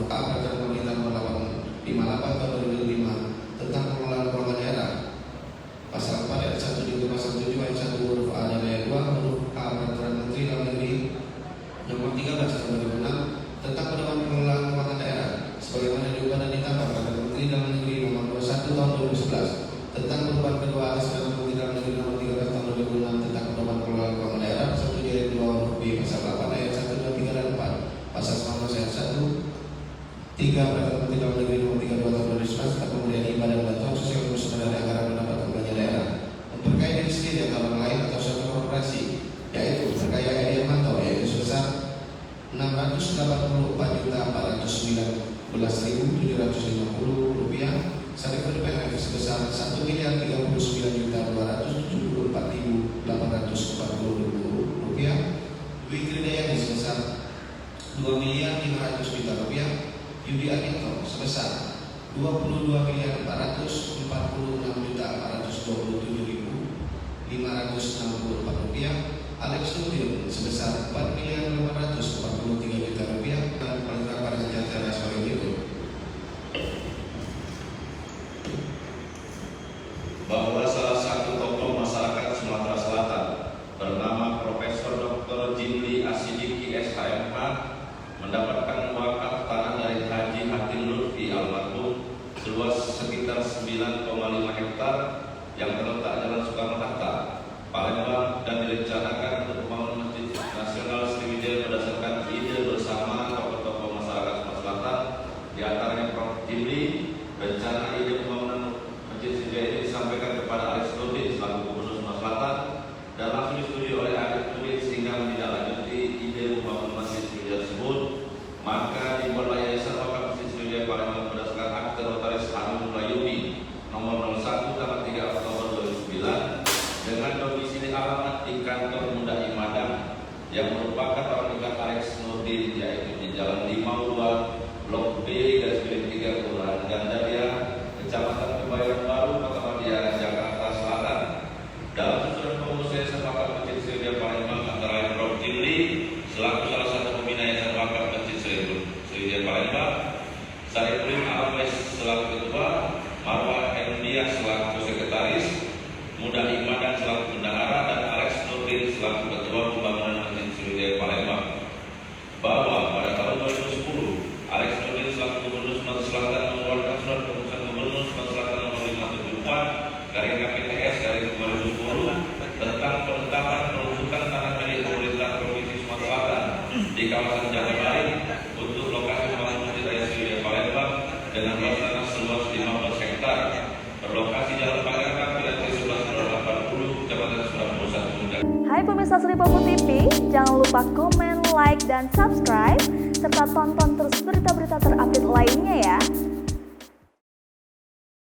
huruf A Peraturan Pemerintah Nomor 58 Tahun 2005 tentang pengelolaan keuangan daerah. Pasal 4 ayat 1 juga pasal 7 ayat 1 huruf A dan ayat 2 huruf A Peraturan Menteri Dalam Negeri Nomor 13 Tahun 2006 tentang pedoman pengelolaan keuangan daerah, sebagaimana diubah dan ditambah Peraturan Menteri Dalam Negeri Nomor 21 Tahun 2011 tentang perubahan kedua atas Peraturan Menteri Dalam Negeri Nomor 13 Tahun 2006 tentang pedoman pengelolaan keuangan daerah, pasal 7 ayat 2 huruf B, pasal 8 ayat 1, 2, 3 dan 4, pasal 19 ayat 1, 3 Peraturan Menteri Dalam Negeri Nomor 32 Tahun 2011 tentang pemberian hibah dan bantuan sosial khusus dari anggaran pendapatan belanja daerah memperkaya diri sendiri atau orang lain atau suatu korporasi, yaitu terkaya Edi Armanto, yaitu sebesar Rp688.750.000, Saiful PF sebesar Rp1.339.274.840, Dwi Tridayani sebesar Rp2.500.000, Yudi Adito sebesar Rp24.426.427.564, Alex Nurdin sebesar Rp4.543.000 dan penerapan sejahtera sebagai berikut. Bahwa salah satu tokoh masyarakat Sumatera Selatan bernama Profesor Dr. Jimli Asidiki SHMH mendapatkan wakaf tanah dari Haji Hatim Lutfi almarhum seluas sekitar 9,5 hektar yang terletak Jalan Soekarno-Hatta, Palembang, dan direncanakan untuk membangun Masjid Nasional Sriwijaya berdasarkan ide bersama tokoh-tokoh masyarakat Sumatera Selatan, di antaranya Prof. Jimli. Rencana ide pembangunan Masjid Sriwijaya ini disampaikan kepada Alex Nurdin selaku Gubernur Sumatera Selatan dan langsung disetujui oleh Alex Nurdin sehingga menindaklanjuti ide membangun Masjid Sriwijaya tersebut. Maka dibuatlah Yayasan Wakaf Masjid Sriwijaya Palembang berdasarkan akte notaris Hanum Mulayumi nomor 01 tanggal 3 Oktober 2009 dengan domisili alamat di kantor Muda Imadang yang merupakan orang dekat Alex Nurdin, yaitu di Jalan Limau 2 Blok B /3 Kelurahan Gandaria, Kecamatan Kebayoran Baru, Kota Madia, Jakarta Selatan. Dalam susunan pengurus Yayasan Wakaf Masjid Sriwijaya Palembang antara lain Prof. Jimli selaku salah satu pembina Yayasan Wakaf Masjid Sriwijaya Palembang, Saiful Alwes selaku ketua, Marwah Endia selaku sekretaris, Muda Imadan selaku bendahara, dan Alex Nurdin selaku ketua pembangunan Masjid Sriwijaya Palembang. Bahwa pada tahun 2010 Alex Nurdin selaku Gubernur Sumatera Selatan mengeluarkan surat keputusan Gubernur Sumatera Selatan nomor 574/KPPS/2010 tentang penetapan peruntukan tanah milik pemerintah Provinsi Sumatera Selatan di kawasan Jatibaring untuk lokasi pembangunan Masjid Raya Sriwijaya Palembang dengan luas tanah seluas 15 hektar berlokasi Jalan Pagar Kaki dan 1180 Kecamatan Surakarta. Hai pemirsa Sri Popo TV, jangan lupa komen, like, dan subscribe serta tonton terus berita-berita terupdate lainnya ya.